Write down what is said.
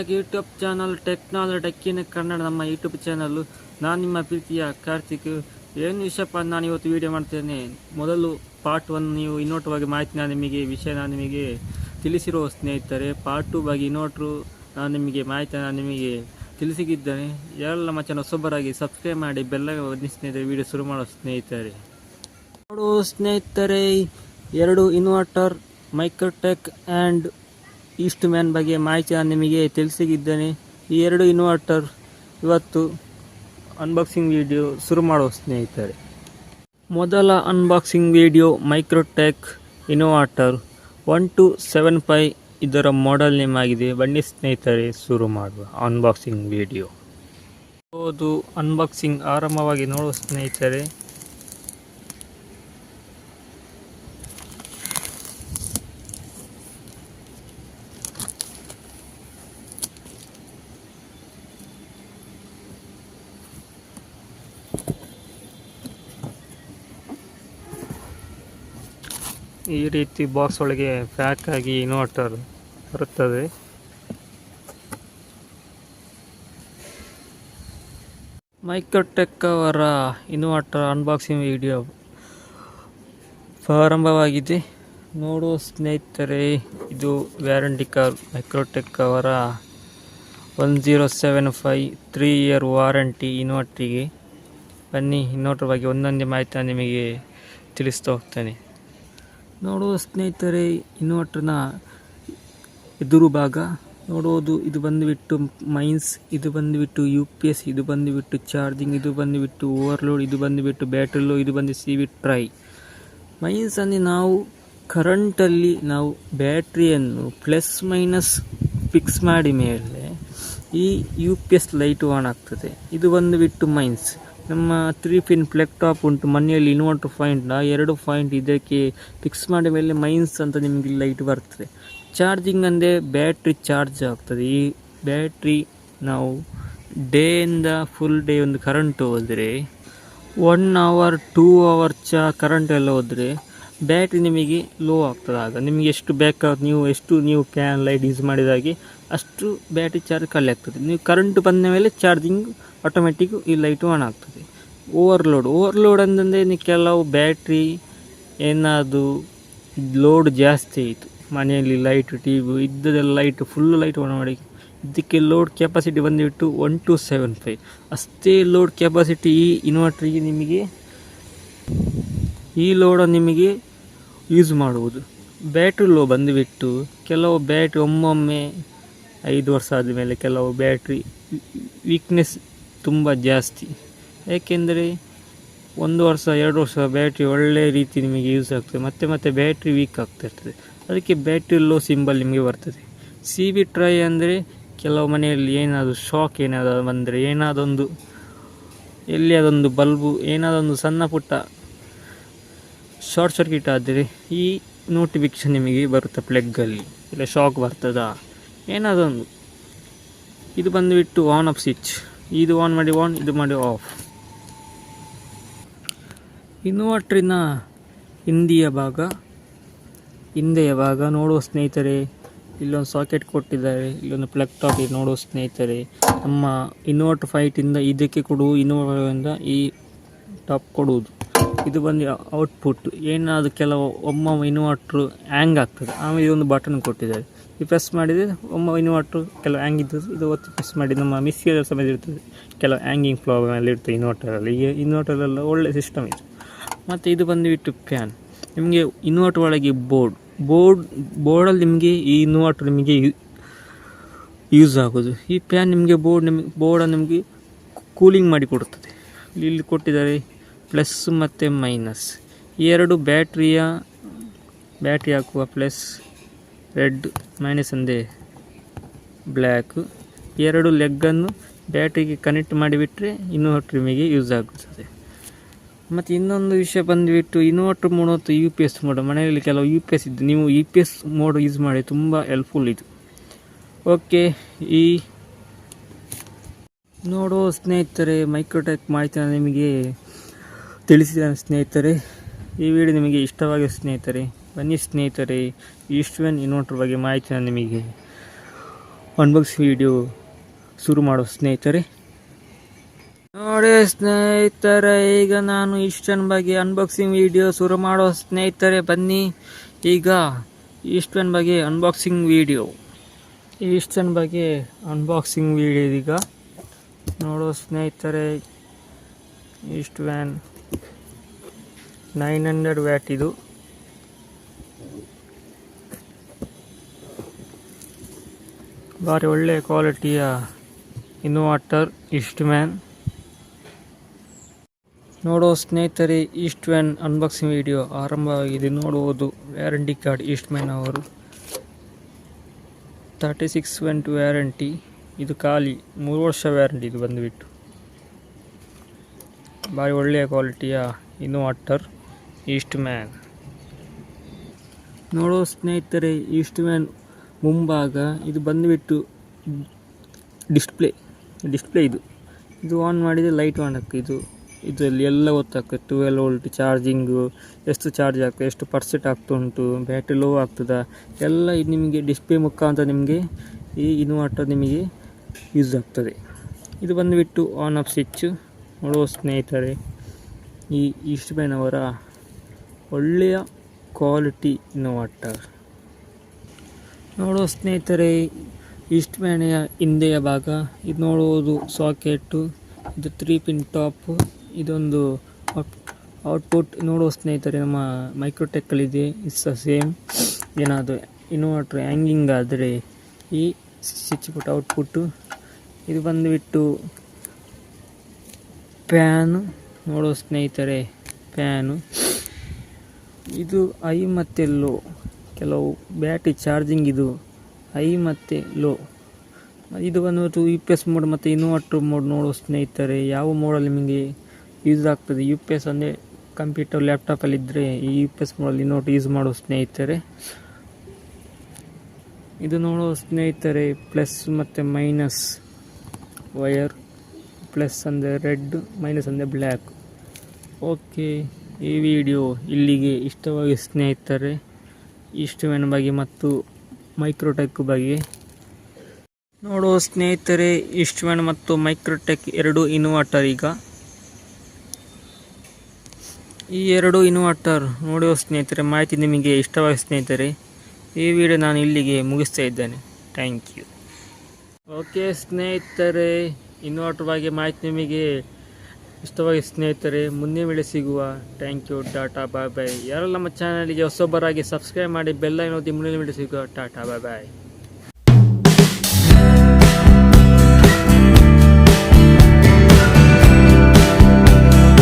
Back YouTube channel technology ಟೆಕ್ಕಿನ ಕನ್ನಡ ನಮ್ಮ YouTube channel. ನಾನು ನಿಮ್ಮ ಪ್ರೀತಿಯ ಕಾರ್ತಿಕ್. ಏನು ವಿಷಯಪ್ಪ, ನಾನು ಇವತ್ತು ವಿಡಿಯೋ ಮಾಡ್ತೇನೆ. ಮೊದಲು ಪಾರ್ಟ್ 1 ನೀವು ಇನ್ವರ್ಟರ್ ಬಗ್ಗೆ ಮಾಹಿತಿ ನಾನು ನಿಮಗೆ ತಿಳಿಸಿರುವ ಸ್ನೇಹಿತರೆ. ಪಾರ್ಟ್ 2 ಬಗ್ಗೆ ಇನ್ವರ್ಟ್ರು ನಿಮಗೆ ತಿಳಿಸಿದ್ದೇನೆ. ಎಲ್ಲ ನಮ್ಮ ಚಾನಲ್ ಹೊಸಬರಾಗಿ ಸಬ್ಸ್ಕ್ರೈಬ್ ಮಾಡಿ, ಬೆಲ್ಲ ಒತ್ತಿ ಸ್ನೇಹಿತರೆ. ವಿಡಿಯೋ ಶುರು ಮಾಡೋ ಸ್ನೇಹಿತರೆ. ನೋಡು ಸ್ನೇಹಿತರೆ, 2 ಇನ್ವರ್ಟರ್ ಮೈಕ್ರೋಟೆಕ್ ಆ್ಯಂಡ್ ಈಸ್ಟ್ಮ್ಯಾನ್ ಬಗ್ಗೆ ಮಾಹಿತಿ ನಾನು ನಿಮಗೆ ತಿಳಿಸಿದ್ದೇನೆ. ಈ 2 ಇನ್ವರ್ಟರ್ ಇವತ್ತು ಅನ್ಬಾಕ್ಸಿಂಗ್ ವಿಡಿಯೋ ಶುರು ಮಾಡುವ ಸ್ನೇಹಿತರೆ. ಮೊದಲ ಅನ್ಬಾಕ್ಸಿಂಗ್ ವಿಡಿಯೋ ಮೈಕ್ರೋಟೆಕ್ ಇನ್ವರ್ಟರ್ 1275 ಇದರ ಮಾಡೆಲ್ ನೇಮ್ ಆಗಿದೆ. ಬನ್ನಿ ಸ್ನೇಹಿತರೆ, ಶುರು ಮಾಡುವ ಅನ್ಬಾಕ್ಸಿಂಗ್ ವಿಡಿಯೋ. ಅನ್ಬಾಕ್ಸಿಂಗ್ ಆರಂಭವಾಗಿ ನೋಡುವ ಸ್ನೇಹಿತರೆ. ಈ ರೀತಿ ಬಾಕ್ಸ್ ಒಳಗೆ ಪ್ಯಾಕ್ ಆಗಿ ಇನ್ವರ್ಟರ್ ಬರುತ್ತದೆ. ಮೈಕ್ರೋಟೆಕ್ ಅವರ ಇನ್ವರ್ಟರ್ ಅನ್ಬಾಕ್ಸಿಂಗ್ ವಿಡಿಯೋ ಪ್ರಾರಂಭವಾಗಿದೆ. ನೋಡುವ ಸ್ನೇಹಿತರೆ, ಇದು ವ್ಯಾರಂಟಿ ಕಾರ್ಡ್. ಮೈಕ್ರೋಟೆಕ್ ಅವರ 1075 3 ಇಯರ್ ವಾರಂಟಿ ಇನ್ವರ್ಟರಿಗೆ. ಬನ್ನಿ, ಇನ್ವರ್ಟರ್ ಬಗ್ಗೆ ಒಂದೊಂದೇ ಮಾಹಿತಿ ನಾನು ನಿಮಗೆ ತಿಳಿಸ್ತಾ ಹೋಗ್ತೇನೆ. ನೋಡುವ ಸ್ನೇಹಿತರೆ, ಇನ್ವರ್ಟರ್ನ ಎದುರು ಭಾಗ ನೋಡುವುದು. ಇದು ಬಂದುಬಿಟ್ಟು ಮೈನ್ಸ್, ಇದು ಬಂದುಬಿಟ್ಟು UPS, ಇದು ಬಂದುಬಿಟ್ಟು ಚಾರ್ಜಿಂಗ್, ಇದು ಬಂದುಬಿಟ್ಟು ಓವರ್ಲೋಡ್, ಇದು ಬಂದುಬಿಟ್ಟು ಬ್ಯಾಟ್ರಿ ಲೋ, ಇದು ಬಂದು CV ಟ್ರೈ. ಮೈನ್ಸ್ ಅಂದರೆ ನಾವು ಕರೆಂಟಲ್ಲಿ ನಾವು ಬ್ಯಾಟ್ರಿಯನ್ನು ಪ್ಲಸ್ ಮೈನಸ್ ಫಿಕ್ಸ್ ಮಾಡಿ ಮೇಲೆ ಈ UPS ಲೈಟ್ ಆನ್ ಆಗ್ತದೆ. ಇದು ಬಂದುಬಿಟ್ಟು ಮೈನ್ಸ್. ನಮ್ಮ 3 ಪಿನ್ ಪ್ಲಗ್ ಟಾಪ್ ಉಂಟು ಮನೆಯಲ್ಲಿ. ಇನ್ವರ್ಟರ್ ಪಾಯಿಂಟ್ನ 2 ಪಾಯಿಂಟ್ ಇದಕ್ಕೆ ಫಿಕ್ಸ್ ಮಾಡಿದ ಮೇಲೆ ಮೈನ್ಸ್ ಅಂತ ನಿಮಗೆ ಲೈಟ್ ಬರ್ತದೆ. ಚಾರ್ಜಿಂಗ್ ಅಂದರೆ ಬ್ಯಾಟ್ರಿ ಚಾರ್ಜ್ ಆಗ್ತದೆ. ಈ ಬ್ಯಾಟ್ರಿ ನಾವು ಡೇಯಿಂದ ಫುಲ್ ಡೇ ಒಂದು ಕರೆಂಟ್ ಹೋದರೆ 1 ಅವರ್ 2 ಅವರ್ ಕರೆಂಟ್ ಎಲ್ಲ ಹೋದರೆ ಬ್ಯಾಟ್ರಿ ನಿಮಗೆ ಲೋ ಆಗ್ತದೆ. ಆಗ ನಿಮಗೆ ಎಷ್ಟು ಬೇಕಾಗುತ್ತೆ, ನೀವು ಕ್ಯಾನ್ ಲೈಟ್ ಯೂಸ್ ಮಾಡಿದಾಗೆ ಅಷ್ಟು ಬ್ಯಾಟ್ರಿ ಚಾರ್ಜ್ ಖಾಲಿ ಆಗ್ತದೆ. ನೀವು ಕರೆಂಟ್ ಬಂದ ಮೇಲೆ ಚಾರ್ಜಿಂಗ್ ಆಟೋಮೆಟಿಕ್ ಈ ಲೈಟ್ ಆನ್ ಆಗ್ತದೆ. ಓವರ್ಲೋಡ್ ಅಂತಂದರೆ ನೀವು ಕೆಲವು ಬ್ಯಾಟ್ರಿ ಏನಾದರೂ ಲೋಡ್ ಜಾಸ್ತಿ ಆಯಿತು, ಮನೆಯಲ್ಲಿ ಲೈಟ್ TV ಇದ್ದದೆಲ್ಲ ಲೈಟ್ ಫುಲ್ ಲೈಟ್ ಆನ್ ಮಾಡಿ, ಇದಕ್ಕೆ ಲೋಡ್ ಕೆಪಾಸಿಟಿ ಬಂದುಬಿಟ್ಟು 1275 ಅಷ್ಟೇ ಲೋಡ್ ಕೆಪಾಸಿಟಿ ಈ ಇನ್ವರ್ಟ್ರಿಗೆ ನಿಮಗೆ. ಈ ಲೋಡನ್ನು ನಿಮಗೆ ಯೂಸ್ ಮಾಡುವುದು. ಬ್ಯಾಟ್ರಿ ಲೋ ಬಂದುಬಿಟ್ಟು ಕೆಲವು ಬ್ಯಾಟ್ರಿ ಒಮ್ಮೊಮ್ಮೆ 5 ವರ್ಷ ಆದಮೇಲೆ ಕೆಲವು ಬ್ಯಾಟ್ರಿ ವೀಕ್ನೆಸ್ ತುಂಬ ಜಾಸ್ತಿ. ಏಕೆಂದರೆ 1 ವರ್ಷ 2 ವರ್ಷ ಬ್ಯಾಟ್ರಿ ಒಳ್ಳೆಯ ರೀತಿ ನಿಮಗೆ ಯೂಸ್ ಆಗ್ತದೆ, ಮತ್ತೆ ಬ್ಯಾಟ್ರಿ ವೀಕ್ ಆಗ್ತಾ ಇರ್ತದೆ. ಅದಕ್ಕೆ ಬ್ಯಾಟ್ರಿ ಲೋ ಸಿಂಬಲ್ ನಿಮಗೆ ಬರ್ತದೆ. CV ಟ್ರೈ ಅಂದರೆ ಕೆಲವು ಮನೆಯಲ್ಲಿ ಏನಾದರೂ ಶಾಕ್ ಏನಾದರೂ ಬಂದರೆ, ಏನಾದೊಂದು ಎಲ್ಲಿಯಾದೊಂದು ಬಲ್ಬು ಏನಾದೊಂದು ಸಣ್ಣ ಪುಟ್ಟ ಶಾರ್ಟ್ ಸರ್ಕ್ಯೂಟ್ ಆದರೆ ಈ ನೋಟಿಫಿಕೇಷನ್ ನಿಮಗೆ ಬರುತ್ತೆ. ಪ್ಲಗ್ಗಲ್ಲಿ ಇಲ್ಲ ಶಾಕ್ ಬರ್ತದಾ ಏನಾದೊಂದು. ಇದು ಬಂದುಬಿಟ್ಟು ಆನ್ ಆಫ್ ಸ್ವಿಚ್. ಇದು ಆನ್ ಮಾಡಿ ಆನ್, ಇದು ಮಾಡಿ ಆಫ್. ಇನ್ವರ್ಟ್ರಿನ ಹಿಂದೆಯ ಭಾಗ ನೋಡುವ ಸ್ನೇಹಿತರೆ. ಇಲ್ಲೊಂದು ಸಾಕೆಟ್ ಕೊಟ್ಟಿದ್ದಾರೆ, ಇಲ್ಲೊಂದು ಪ್ಲಗ್ ಟಾಪ್ ನೋಡುವ ಸ್ನೇಹಿತರೆ. ನಮ್ಮ ಇನ್ವರ್ಟರ್ ಫೈಟಿಂದ ಇದಕ್ಕೆ ಕೊಡುವುದು, ಇನ್ವರ್ಟರಿಂದ ಈ ಟಾಪ್ ಕೊಡುವುದು. ಇದು ಬಂದು ಔಟ್ಪುಟ್. ಏನಾದರೂ ಕೆಲವು ಒಮ್ಮೊಮ್ಮೆ ಇನ್ವರ್ಟ್ರು ಹ್ಯಾಂಗ್ ಆಗ್ತದೆ, ಆಮೇಲೆ ಇದೊಂದು ಬಟನ್ ಕೊಟ್ಟಿದ್ದಾರೆ. ಇದು ಪ್ರೆಸ್ ಮಾಡಿದರೆ ಒಮ್ಮೆ ಇನ್ವರ್ಟ್ರು ಕೆಲವು ಹ್ಯಾಂಗ್ ಇದ್ದದ್ದು ಇದು ಒತ್ತಿ ಪ್ರೆಸ್ ಮಾಡಿ. ನಮ್ಮ ಮಿಕ್ಸಿಯಲ್ಲಿ ಸಮೇತ ಇರ್ತದೆ ಕೆಲವು ಹ್ಯಾಂಗಿಂಗ್ ಪ್ರಾಬ್ಲಮ್ ಎಲ್ಲ ಇರ್ತದೆ ಇನ್ವರ್ಟರಲ್ಲಿ. ಈಗ ಇನ್ವರ್ಟರೆಲ್ಲ ಒಳ್ಳೆ ಸಿಸ್ಟಮ್ ಇದೆ. ಮತ್ತು ಇದು ಬಂದುಬಿಟ್ಟು ಫ್ಯಾನ್. ನಿಮಗೆ ಇನ್ವರ್ಟರ್ ಒಳಗೆ ಬೋರ್ಡಲ್ಲಿ ನಿಮಗೆ ಈ ಇನ್ವರ್ಟರ್ ನಿಮಗೆ ಯೂಸ್ ಆಗೋದು. ಈ ಫ್ಯಾನ್ ನಿಮಗೆ ಬೋರ್ಡನ್ನು ನಿಮಗೆ ಕೂಲಿಂಗ್ ಮಾಡಿ ಕೊಡುತ್ತದೆ. ಇಲ್ಲಿ ಕೊಟ್ಟಿದ್ದಾರೆ ಪ್ಲಸ್ ಮತ್ತು ಮೈನಸ್. ಈ 2 ಬ್ಯಾಟ್ರಿ ಹಾಕುವ ಪ್ಲಸ್ ರೆಡ್, ಮೈನಸ್ ಅಂದರೆ ಬ್ಲ್ಯಾಕ್. 2 ಲೆಗ್ಗನ್ನು ಬ್ಯಾಟ್ರಿಗೆ ಕನೆಕ್ಟ್ ಮಾಡಿಬಿಟ್ರೆ ಇನ್ವರ್ಟರ್ ನಿಮಗೆ ಯೂಸ್ ಆಗುತ್ತದೆ. ಮತ್ತು ಇನ್ನೊಂದು ವಿಷಯ ಬಂದುಬಿಟ್ಟು ಇನ್ವರ್ಟರ್ ಮೋಡ್ ಮತ್ತು UPS ಮೋಡ್. ಮನೆಯಲ್ಲಿ ಕೆಲವು UPS ಇದ್ದು, ನೀವು UPS ಮೋಡ್ ಯೂಸ್ ಮಾಡಿ, ತುಂಬ ಹೆಲ್ಪ್ಫುಲ್ ಇದು. ಓಕೆ, ಈ ನೋಡೋ ಸ್ನೇಹಿತರೆ, ಮೈಕ್ರೋಟೆಕ್ ಮಾಹಿತಿ ನಿಮಗೆ ತಿಳಿಸಿದ ಸ್ನೇಹಿತರೆ. ಈ ವಿಡಿಯೋ ನಿಮಗೆ ಇಷ್ಟವಾಗಿದೆ ಸ್ನೇಹಿತರೆ. ಬನ್ನಿ ಸ್ನೇಹಿತರೆ, ಈಸ್ಟ್ಮ್ಯಾನ್ ಇನ್ವರ್ಟರ್ ಬಗ್ಗೆ ಮಾಹಿತಿ ನಾನು ನಿಮಗೆ ಅನ್ಬಾಕ್ಸಿಂಗ್ ವಿಡಿಯೋ ಶುರು ಮಾಡೋ ಸ್ನೇಹಿತರೆ. ನೋಡಿ ಸ್ನೇಹಿತರೆ, ಈಗ ನಾನು ಈಸ್ಟರ್ನ್ ಬಗ್ಗೆ ಅನ್ಬಾಕ್ಸಿಂಗ್ ವಿಡಿಯೋ ಶುರು ಮಾಡೋ ಸ್ನೇಹಿತರೆ. ಬನ್ನಿ ಈಗ ಈಸ್ಟರ್ನ್ ಬಗ್ಗೆ ಅನ್ಬಾಕ್ಸಿಂಗ್ ವಿಡಿಯೋ ಈಗ ನೋಡೋ ಸ್ನೇಹಿತರೆ. ಈಸ್ಟ್ಮ್ಯಾನ್ 900 ವ್ಯಾಟ್ ಇದು. ಭಾರಿ ಒಳ್ಳೆಯ ಕ್ವಾಲಿಟಿಯ ಇನ್ವರ್ಟರ್ ಈಸ್ಟ್ಮ್ಯಾನ್. ನೋಡೋ ಸ್ನೇಹಿತರೆ, ಈಸ್ಟ್ಮ್ಯಾನ್ ಅನ್ಬಾಕ್ಸಿಂಗ್ ವಿಡಿಯೋ ಆರಂಭವಾಗಿದೆ. ನೋಡುವುದು ವ್ಯಾರಂಟಿ ಕಾರ್ಡ್ ಈಸ್ಟ್ಮ್ಯಾನ್ ಅವರು 36 ಮಂತ್ ವ್ಯಾರಂಟಿ. ಇದು ಖಾಲಿ 3 ವರ್ಷ ವ್ಯಾರಂಟಿ. ಇದು ಬಂದುಬಿಟ್ಟು ಭಾರಿ ಒಳ್ಳೆಯ ಕ್ವಾಲಿಟಿಯ ಇನ್ವರ್ಟರ್ ಈಸ್ಟ್ಮ್ಯಾನ್. ನೋಡೋ ಸ್ನೇಹಿತರೆ, ಈಸ್ಟ್ಮ್ಯಾನ್ ಮುಂಭಾಗ ಇದು ಬಂದುಬಿಟ್ಟು ಡಿಸ್ಪ್ಲೇ ಇದು ಆನ್ ಮಾಡಿದರೆ ಲೈಟ್ ಆನ್ ಆಗ್ತದೆ. ಇದರಲ್ಲಿ ಎಲ್ಲ ಗೊತ್ತಾಗ್ತದೆ. 12 ವೋಲ್ಟ್ ಚಾರ್ಜಿಂಗು, ಎಷ್ಟು ಚಾರ್ಜ್ ಆಗ್ತದೆ, ಎಷ್ಟು ಪರ್ಸೆಂಟ್ ಆಗ್ತುಂಟು, ಬ್ಯಾಟ್ರಿ ಲೋ ಆಗ್ತದ, ಎಲ್ಲ ಇದು ನಿಮಗೆ ಡಿಸ್ಪ್ಲೇ ಮುಖಾಂತರ ನಿಮಗೆ ಈ ಇನ್ವರ್ಟರ್ ನಿಮಗೆ ಯೂಸ್ ಆಗ್ತದೆ. ಇದು ಬಂದುಬಿಟ್ಟು ಆನ್ ಆಫ್ ಸ್ವಿಚ್. ನೋಡುವ ಸ್ನೇಹಿತರೆ, ಈ ಈಸ್ಟ್ಮ್ಯಾನ್ ಅವರ ಒಳ್ಳೆಯ ಕ್ವಾಲಿಟಿ ಇನ್ವರ್ಟರ್. ನೋಡುವ ಸ್ನೇಹಿತರೆ, ಈಸ್ಟ್ಮ್ಯಾನಿಯ ಹಿಂದೆಯ ಭಾಗ ಇದು ನೋಡುವುದು ಸಾಕೆಟ್ಟು. ಇದು 3 ಪಿನ್ ಟಾಪ್. ಇದೊಂದು ಔಟ್ಪುಟ್. ನೋಡುವ ಸ್ನೇಹಿತರೆ, ನಮ್ಮ ಮೈಕ್ರೋಟೆಕ್ಕಲ್ಲಿದೆ. It's same. ಏನಾದರೂ ಇನ್ವರ್ಟರ್ ಹ್ಯಾಂಗಿಂಗ್ ಆದರೆ ಈ ಸ್ವಿಚ್ ಪುಟ್ ಔಟ್ಪುಟ್ಟು. ಇದು ಬಂದುಬಿಟ್ಟು ಫ್ಯಾನು. ನೋಡುವ ಸ್ನೇಹಿತರೆ, ಫ್ಯಾನು. ಇದು ಹೈ ಮತ್ತು ಲೋ. ಕೆಲವು ಬ್ಯಾಟ್ರಿ ಚಾರ್ಜಿಂಗ್ ಇದು ಹೈ ಮತ್ತು ಲೋ. ಇದು ಬಂದುಬಿಟ್ಟು UPS ಮೋಡ್ ಮತ್ತು ಇನ್ವರ್ಟರ್ ಮೋಡ್. ನೋಡುವ ಸ್ನೇಹಿತರೆ, ಯಾವ ಮೋಡಲ್ಲಿ ನಿಮಗೆ ಯೂಸ್ ಆಗ್ತದೆ. UPS ಅಂದರೆ ಕಂಪ್ಯೂಟರ್ ಲ್ಯಾಪ್ಟಾಪಲ್ಲಿದ್ದರೆ ಈ UPS ಮೋಡಲ್ಲಿ ಇನ್ವರ್ಟರ್ ಯೂಸ್ ಮಾಡುವ ಸ್ನೇಹಿತರೆ. ಇದು ನೋಡುವ ಸ್ನೇಹಿತರೆ, ಪ್ಲಸ್ ಮತ್ತು ಮೈನಸ್ ವಯರ್. ಪ್ಲಸ್ ಅಂದರೆ ರೆಡ್, ಮೈನಸ್ ಅಂದರೆ ಬ್ಲ್ಯಾಕ್. ಓಕೆ, ಈ ವಿಡಿಯೋ ಇಲ್ಲಿಗೆ ಇಷ್ಟವಾಗಿ ಸ್ನೇಹಿತರೆ. ಈಸ್ಟ್ಮ್ಯಾನ್ ಬಗ್ಗೆ ಮತ್ತು ಮೈಕ್ರೋಟೆಕ್ ಬಗ್ಗೆ ನೋಡುವ ಸ್ನೇಹಿತರೆ. ಈಸ್ಟ್ಮ್ಯಾನ್ ಮತ್ತು ಮೈಕ್ರೋಟೆಕ್ ಎರಡು ಇನ್ವರ್ಟರ್. ಈಗ ಈ ಎರಡು ಇನ್ವರ್ಟರ್ ನೋಡುವ ಸ್ನೇಹಿತರೆ, ಮಾಹಿತಿ ನಿಮಗೆ ಇಷ್ಟವಾಗಿ ಸ್ನೇಹಿತರೆ. ಈ ವಿಡಿಯೋ ನಾನು ಇಲ್ಲಿಗೆ ಮುಗಿಸ್ತಾ ಇದ್ದೇನೆ. Thank you. ಓಕೆ ಸ್ನೇಹಿತರೆ, ಇನ್ವರ್ಟರ್ ಬಗ್ಗೆ ಮಾಹಿತಿ ನಿಮಗೆ ಇಷ್ಟವಾಗಿ ಸ್ನೇಹಿತರೆ. ಮುಂದಿನ ವೇಳೆ ಸಿಗುವ. Thank you. Tata bye bye. ಯಾರೆಲ್ಲ ನಮ್ಮ ಚಾನಲ್ಗೆ ಹೊಸಬರಾಗಿ ಸಬ್ಸ್ಕ್ರೈಬ್ ಮಾಡಿ ಬೆಲ್ ಐಕಾನ್ ಒತ್ತಿ ಮುಂದಿನ ವೇಳೆ ಸಿಗುವ. ಟಾಟಾ ಬಾಯ್ ಬಾಯ್.